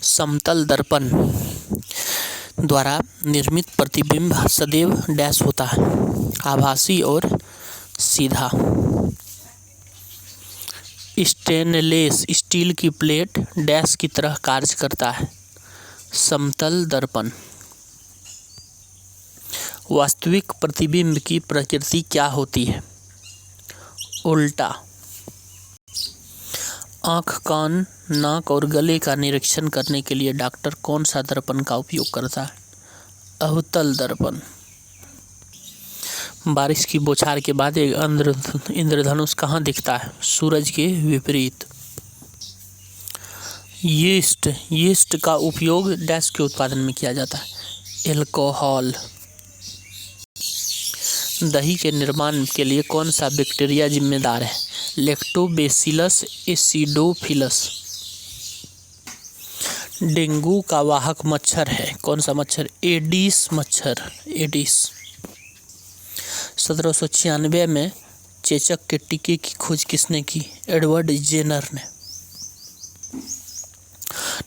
समतल दर्पण द्वारा निर्मित प्रतिबिंब सदैव डैश होता है, आभासी और सीधा। स्टेनलेस स्टील की प्लेट डैश की तरह कार्य करता है, समतल दर्पण। वास्तविक प्रतिबिंब की प्रकृति क्या होती है? उल्टा। आँख, कान, नाक और गले का निरीक्षण करने के लिए डॉक्टर कौन सा दर्पण का उपयोग करता है? अवतल दर्पण। बारिश की बौछार के बाद एक इंद्रधनुष कहाँ दिखता है? सूरज के विपरीत। यीस्ट का उपयोग डैश के उत्पादन में किया जाता है, एल्कोहल। दही के निर्माण के लिए कौन सा बैक्टीरिया जिम्मेदार है? Lactobacillus acidophilus. डेंगू का वाहक मच्छर है कौन सा मच्छर? एडिस मच्छर, एडिस। 1796 में चेचक के टीके की खोज किसने की? एडवर्ड जेनर ने।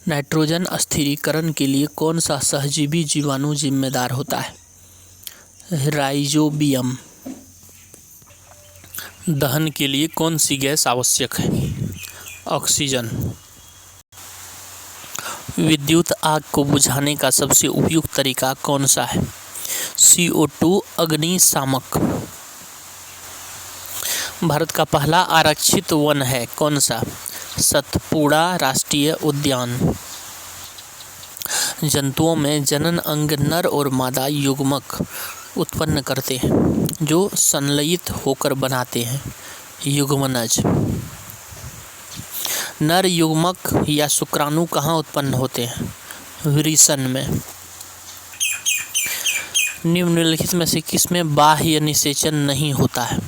नाइट्रोजन स्थिरीकरण के लिए कौन सा सहजीवी जीवाणु जिम्मेदार होता है? राइजोबियम। दहन के लिए कौन सी गैस आवश्यक है? ऑक्सीजन। विद्युत आग को बुझाने का सबसे उपयुक्त तरीका कौन सा है? CO2 अग्निशामक। भारत का पहला आरक्षित वन है कौन सा? सतपुड़ा राष्ट्रीय उद्यान। जंतुओं में जनन अंग नर और मादा युग्मक उत्पन्न करते हैं, जो संलयित होकर बनाते हैं, युग्मनज। नर युग्मक या शुक्राणु कहाँ उत्पन्न होते हैं? वृषण में। निम्नलिखित में से किसमें बाह्य निषेचन नहीं होता है?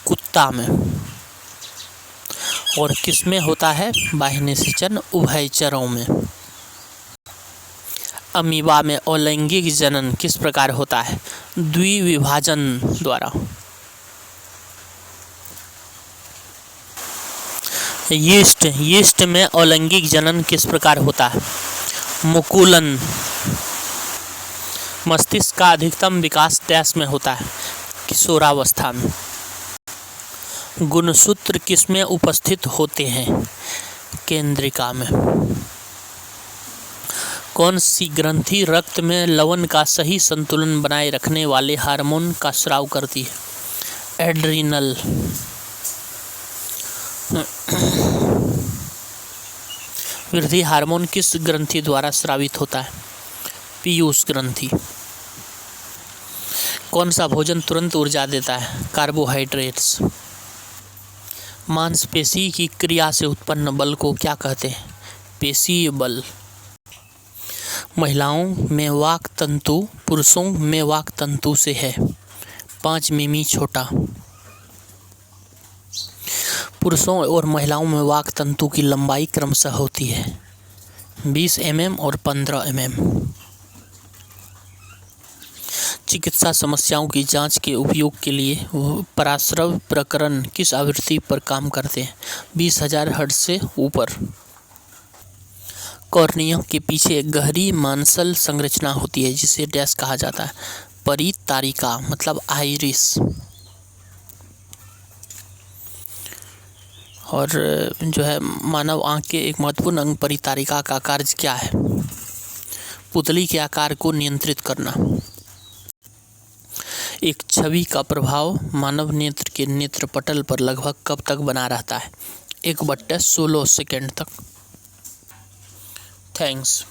कुत्ता में। और किसमें होता है बाह्य निषेचन? उभयचरों में। अमीबा में अलैंगिक जनन किस प्रकार होता है? द्विविभाजन द्वारा। यीस्ट में अलैंगिक जनन किस प्रकार होता है? मुकुलन। मस्तिष्क का अधिकतम विकास डैश में होता है? किशोरावस्था में। गुणसूत्र किसमें उपस्थित होते हैं? केंद्रिका में। कौन सी ग्रंथि रक्त में लवण का सही संतुलन बनाए रखने वाले हार्मोन का स्राव करती है? एड्रिनल। वृद्धि हार्मोन किस ग्रंथि द्वारा स्रावित होता है? पीयूष ग्रंथि। कौन सा भोजन तुरंत ऊर्जा देता है? कार्बोहाइड्रेट्स। मांसपेशी की क्रिया से उत्पन्न बल को क्या कहते हैं? पेशीय बल। महिलाओं में वाक तंतु पुरुषों में वाक तंतु से है 5 मिमी छोटा। पुरुषों और महिलाओं में वाक तंतु की लंबाई क्रमशः होती है 20 mm और 15 mm। चिकित्सा समस्याओं की जांच के उपयोग के लिए पराश्रव प्रकरण किस आवृत्ति पर काम करते हैं? 20,000 हर्ट्ज से ऊपर। कॉर्निया के पीछे एक गहरी मांसल संरचना होती है जिसे डैश कहा जाता है? परितारिका, मतलब आइरिस। और जो है मानव आँख के एक महत्वपूर्ण अंग परितारिका का कार्य क्या है? पुतली के आकार को नियंत्रित करना। एक छवि का प्रभाव मानव नेत्र के नेत्रपटल पर लगभग कब तक बना रहता है? 1/16 सेकंड तक। थैंक्स।